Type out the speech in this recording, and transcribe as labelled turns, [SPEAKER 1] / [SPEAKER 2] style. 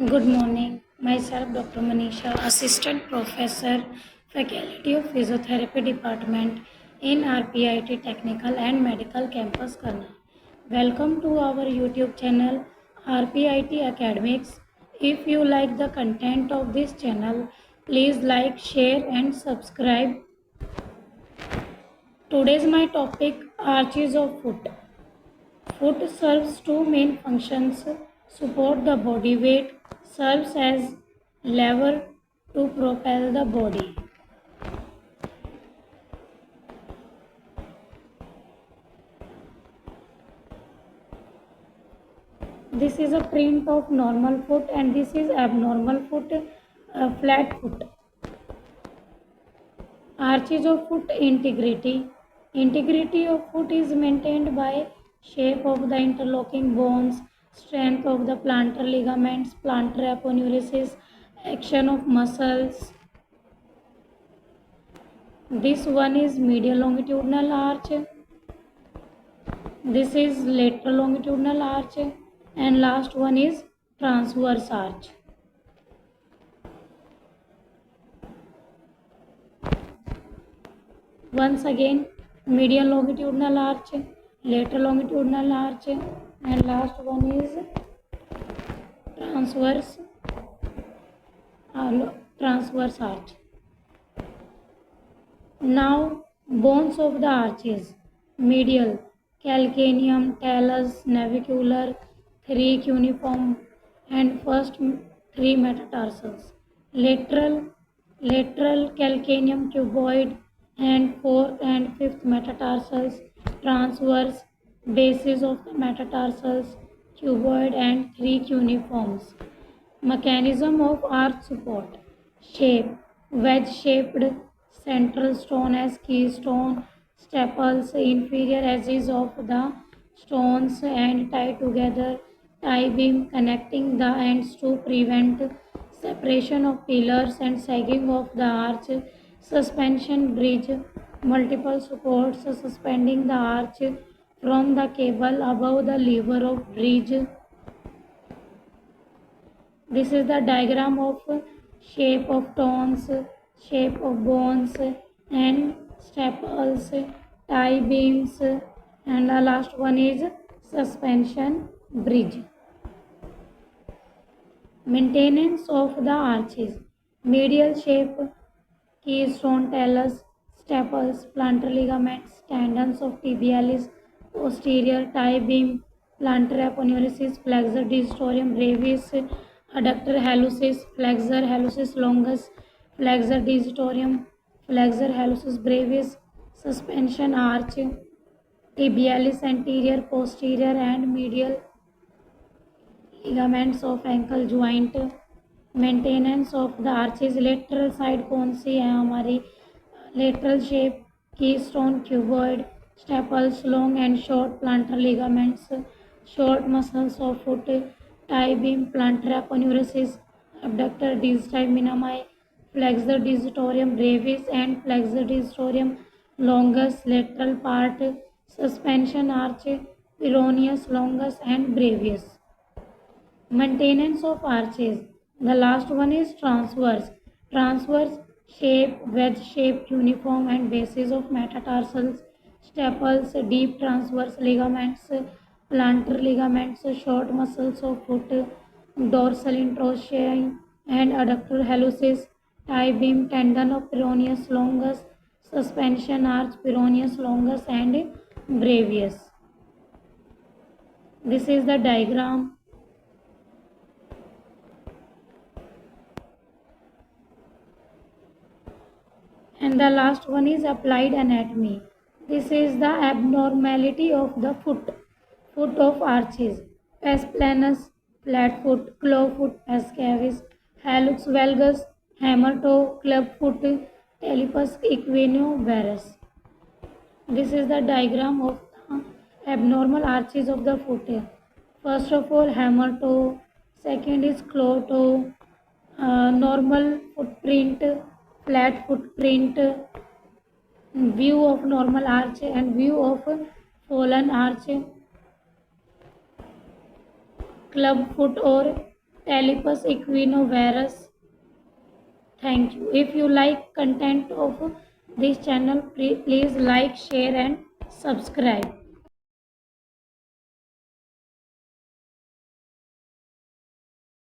[SPEAKER 1] Good morning. Myself, Dr. Manisha, Assistant Professor, Faculty of Physiotherapy Department in RPIT Technical and Medical Campus, Karna. Welcome to our YouTube channel, RPIT Academics. If you like the content of this channel, please like, share, and subscribe. Today's my topic: arches of foot. Foot serves two main functions: support the body weight, serves as lever to propel the body. This is a print of normal foot and this is abnormal foot, flat foot. Arches of foot integrity. Integrity of foot is maintained by shape of the interlocking bones, strength of the plantar ligaments, plantar aponeurosis, action of muscles. This one is medial longitudinal arch. This is lateral longitudinal arch. And last one is transverse arch. Once again, medial longitudinal arch, lateral longitudinal arch, and last one is transverse arch. Now, bones of the arches: medial, calcaneum, talus, navicular, 3 cuneiform, and first 3 metatarsals. Lateral, calcaneum cuboid, and 4th and 5th metatarsals. Transverse, bases of the metatarsals, cuboid, and 3 cuneiforms. Mechanism of arch support: shape, wedge shaped, central stone as keystone, staples, inferior edges of the stones and tie together, tie beam connecting the ends to prevent separation of pillars and sagging of the arch, suspension bridge, multiple supports suspending the arch from the cable above the lever of bridge. This is the diagram of shape of tones, shape of bones, and staples, tie beams, and the last one is suspension bridge. Maintenance of the arches: medial shape, keystone, talus, staples, plantar ligaments, tendons of tibialis posterior, tie beam, plantar aponeurosis, flexor digitorum brevis, adductor hallucis, flexor hallucis longus, flexor digitorum, flexor hallucis brevis, suspension arch, tibialis anterior, posterior, and medial ligaments of ankle joint. Maintenance of the arches: lateral side कौन सी है हमारी? Lateral shape, की stone, cuboid, staples, long and short planter ligaments, short muscles of foot, tie beam, planter aponeurosis, abductor digitorum minimi, flexor digitorum brevis and flexor digitorum longus, lateral part, suspension arch, peroneus longus and brevis. Maintenance of arches: the last one is transverse. Transverse shape, wedge shape, cuneiform and bases of metatarsals, staples, deep transverse ligaments, plantar ligaments, short muscles of foot, dorsal interosseous and adductor hallucis, tie beam, tendon of peroneus longus, suspension arch, peroneus longus and brevis. This is the diagram. And the last one is applied anatomy. This is the abnormality of the foot. Foot of arches: pes planus, flat foot; claw foot, pes cavis; hallux valgus, hammer toe; club foot, talipus equinovarus. This is the diagram of the abnormal arches of the foot. First of all, hammer toe. Second is claw toe. Normal footprint, flat footprint, view of normal arch and view of fallen arch, club foot or Talipus equinovarus. Thank you. If you like content of this channel, please like, share and subscribe.